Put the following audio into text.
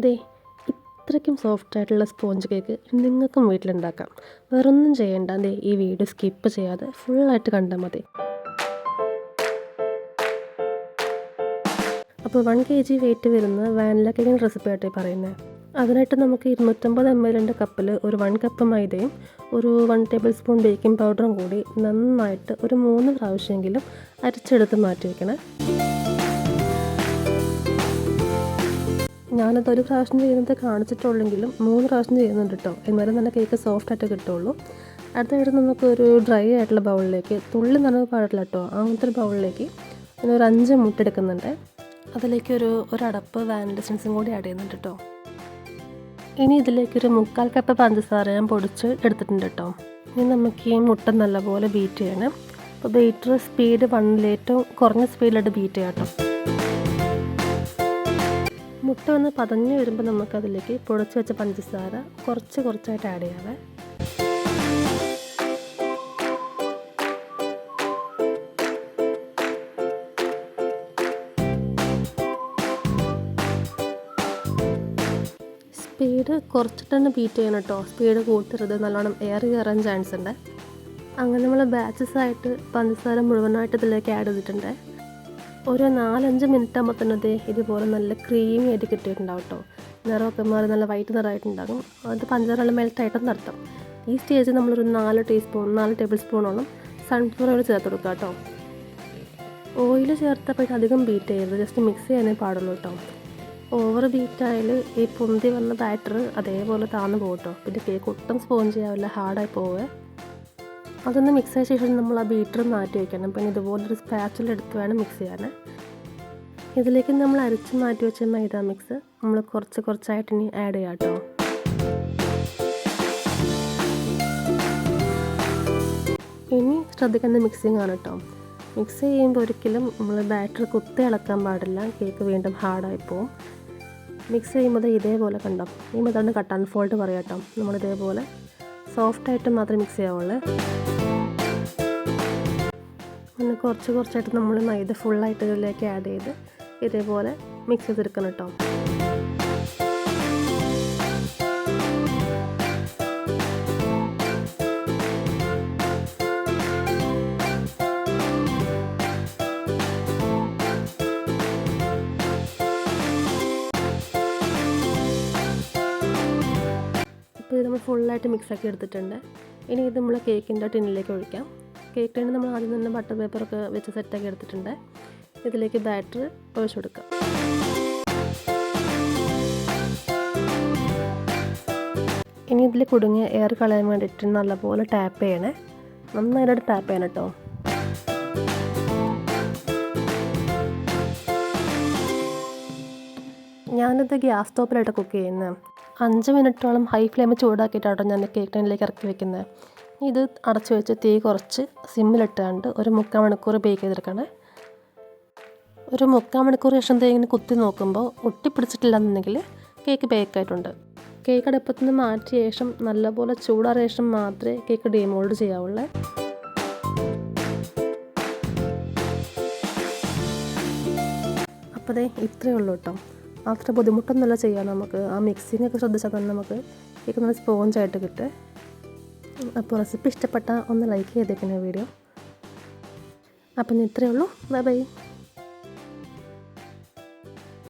ദേ ഇത്രയ്ക്കും സോഫ്റ്റായിട്ടുള്ള sponge cake നിങ്ങൾക്കും വീട്ടിലുണ്ടാക്കാം. വേറൊന്നും ചെയ്യേണ്ട. ദേ ഈ വീഡിയോ സ്കിപ്പ് ചെയ്യാതെ ഫുള്ളായിട്ട് കണ്ടാൽ മതി. അപ്പോൾ 1 kg വെയിറ്റ് വരുന്ന വാനില കേക്കിൻ്റെ റെസിപ്പി ആയിട്ടേ പറയുന്നത്. അതിനായിട്ട് നമുക്ക് 250 ml കപ്പിൽ ഒരു 1 കപ്പ് മൈദയും ഒരു 1 ടേബിൾ സ്പൂൺ ബേക്കിംഗ് പൗഡറും കൂടി നന്നായിട്ട് ഒരു 3 പ്രാവശ്യമെങ്കിലും അരിച്ചെടുത്ത് മാറ്റി വയ്ക്കണേ. ഞാനത് ഒരു പ്രാവശ്യം ചെയ്യുന്നത് കാണിച്ചിട്ടുള്ളെങ്കിലും 3 പ്രാവശ്യം ചെയ്യുന്നുണ്ട് കേട്ടോ. എന്നാലും നല്ല കേക്ക് സോഫ്റ്റായിട്ട് കിട്ടുള്ളൂ. അടുത്തായിട്ട് നമുക്കൊരു ഡ്രൈ ആയിട്ടുള്ള ബൗളിലേക്ക്, തുള്ളി നനവ് പാടില്ല കേട്ടോ, അങ്ങനത്തെ ഒരു ബൗളിലേക്ക് ഒരു 5 മുട്ട എടുക്കുന്നുണ്ട്. അതിലേക്ക് ഒരു അടപ്പ് വാനില എസൻസും കൂടി ആഡ് ചെയ്യുന്നുണ്ട് കേട്ടോ. ഇനി ഇതിലേക്കൊരു 3/4 കപ്പ് പഞ്ചസാര ഞാൻ പൊടിച്ച് എടുത്തിട്ടുണ്ട് കേട്ടോ. ഇനി നമുക്ക് ഈ മുട്ട നല്ലപോലെ ബീറ്റ് ചെയ്യണം. അപ്പോൾ ബീറ്റർ സ്പീഡ് 1 ഏറ്റവും കുറഞ്ഞ സ്പീഡിലായിട്ട് ബീറ്റ് ചെയ്യാം കേട്ടോ. മുട്ട ഒന്ന് പതഞ്ഞ് വരുമ്പോൾ നമുക്കതിലേക്ക് പൊടിച്ച് വെച്ച പഞ്ചസാര കുറച്ചായിട്ട് ആഡ് ചെയ്യാവേ. സ്പീഡ് കുറച്ചിട്ട് തന്നെ ബീറ്റ് ചെയ്യണം കേട്ടോ. സ്പീഡ് കൂട്ടരുത്, നല്ലോണം എയർ കയറാൻ ചാൻസ് ഉണ്ട്. അങ്ങനെ നമ്മൾ ബാച്ചസായിട്ട് പഞ്ചസാര മുഴുവനായിട്ട് ഇതിലേക്ക് ആഡ് ചെയ്തിട്ടുണ്ട്. ഒരു 4-5 മിനിറ്റ് ആകുമ്പോൾ തന്നെ ഇതുപോലെ നല്ല ക്രീമി ആയിട്ട് കിട്ടിയിട്ടുണ്ടാവും കേട്ടോ. നിറമൊക്കെ മാറി നല്ല വൈറ്റ് നിറമായിട്ടുണ്ടാകും. അത് പഞ്ചസാര മെൽട്ടായിട്ടെന്ന് അർത്ഥം. ഈ സ്റ്റേജിൽ നമ്മളൊരു 4 ടേബിൾ സ്പൂണോളം സൺഫ്ലവർ ഓയിൽ ചേർത്ത് കൊടുക്കുക കേട്ടോ. ഓയിൽ ചേർത്തപ്പോൾ അധികം ബീറ്റ് ചെയ്യരുത്, ജസ്റ്റ് മിക്സ് ചെയ്യാനേ പാടുള്ളൂ കേട്ടോ. ഓവർ ബീറ്റായാൽ ഈ പൊന്തി വന്ന ബാറ്റർ അതേപോലെ താന്ന് പോകും കേട്ടോ. പിന്നെ കേക്ക് ഒട്ടും സ്പോഞ്ച് ചെയ്യാവില്ല, ഹാർഡായി പോവേ. അതൊന്ന് മിക്സ് ആയ ശേഷം നമ്മൾ ആ ബീറ്റർ മാറ്റി വയ്ക്കണം. പിന്നെ ഇതുപോലൊരു സ്പാച്ചിൽ എടുത്ത് വേണം മിക്സ് ചെയ്യാൻ. ഇതിലേക്ക് നമ്മൾ അരച്ച് മാറ്റി വെച്ച മൈദ മിക്സ് നമ്മൾ കുറച്ചായിട്ട് ഇനി ആഡ് ചെയ്യാം കേട്ടോ. ഇനി ശ്രദ്ധിക്കേണ്ട മിക്സിങ് ആണ് കേട്ടോ. മിക്സ് ചെയ്യുമ്പോൾ ഒരിക്കലും നമ്മൾ ബാറ്റർ കുത്തി ഇളക്കാൻ പാടില്ല, കേക്ക് വീണ്ടും ഹാർഡായി പോവും. മിക്സ് ചെയ്യുമ്പോൾ ഇതേപോലെ കണ്ടോ, ഈ മെത്തേഡ് കട്ട് ആൻഡ് ഫോൾഡ് പറയാം കേട്ടോ. നമ്മളിതേപോലെ സോഫ്റ്റായിട്ട് മാത്രമേ മിക്സ് ചെയ്യാവുള്ളൂ. പിന്നെ കുറച്ചായിട്ട് നമ്മൾ മൈദ ഫുള്ളായിട്ട് ഇതിലേക്ക് ആഡ് ചെയ്ത് ഇതേപോലെ മിക്സ് ചെയ്തെടുക്കണം കേട്ടോ. അപ്പോൾ ഇത് നമ്മൾ ഫുള്ളായിട്ട് മിക്സാക്കി എടുത്തിട്ടുണ്ട്. ഇനി ഇത് നമ്മൾ കേക്കിൻ്റെ ടിന്നിലേക്ക് ഒഴിക്കാം. കേക്ക് ടിന്നിൽ നമ്മൾ ആദ്യം തന്നെ ബട്ടർ പേപ്പറൊക്കെ വെച്ച് സെറ്റാക്കി എടുത്തിട്ടുണ്ട്. ഇതിലേക്ക് ബാറ്റർ ഒഴിച്ചു കൊടുക്കാം. ഇനി ഇതിൽ കുടുങ്ങിയ എയർ കളയാൻ വേണ്ടിയിട്ട് നല്ലപോലെ ടാപ്പ് ചെയ്യണേ. നന്നായിട്ട് ടാപ്പ് ചെയ്യണം കേട്ടോ. ഞാനിത് ഗ്യാസ് സ്റ്റോപ്പിലായിട്ട് കുക്ക് ചെയ്യുന്നത്. 5 മിനിറ്റോളം ഹൈ ഫ്ലെയിമിൽ ചൂടാക്കിയിട്ടാണ് ഞാൻ കേക്ക് ടിന്നിലേക്ക് ഇറക്കി വെക്കുന്നത്. ഇത് അടച്ചു വെച്ച് തീ കുറച്ച് സിമ്മിലിട്ടാണ്ട് ഒരു 3/4 മണിക്കൂർ ബേക്ക് ചെയ്തെടുക്കണേ. ഒരു 3/4 മണിക്കൂർ ശേഷം ഇങ്ങനെ കുത്തി നോക്കുമ്പോൾ ഒട്ടിപ്പിടിച്ചിട്ടില്ല എന്നുണ്ടെങ്കിൽ കേക്ക് ബേക്കായിട്ടുണ്ട്. കേക്ക് അടുപ്പത്തു നിന്ന് മാറ്റിയ ശേഷം നല്ലപോലെ ചൂടാറിയ ശേഷം മാത്രമേ കേക്ക് ഡീമോൾഡ് ചെയ്യാവുള്ളൂ. അപ്പോൾ ഇത്രയേ ഉള്ളൂ കേട്ടോ. അത്ര ബുദ്ധിമുട്ടൊന്നുമല്ല ചെയ്യാൻ. നമുക്ക് ആ മിക്സിങ്ങൊക്കെ ശ്രദ്ധിച്ചാൽ തന്നെ നമുക്ക് കേക്ക് നല്ല സ്പോഞ്ചായിട്ട് കിട്ടും. അപ്പോൾ റെസിപ്പി ഇഷ്ടപ്പെട്ടാൽ ഒന്ന് ലൈക്ക് ചെയ്തേക്കുന്ന വീഡിയോ. അപ്പം ഇത്രയേ ഉള്ളൂ. ബൈ.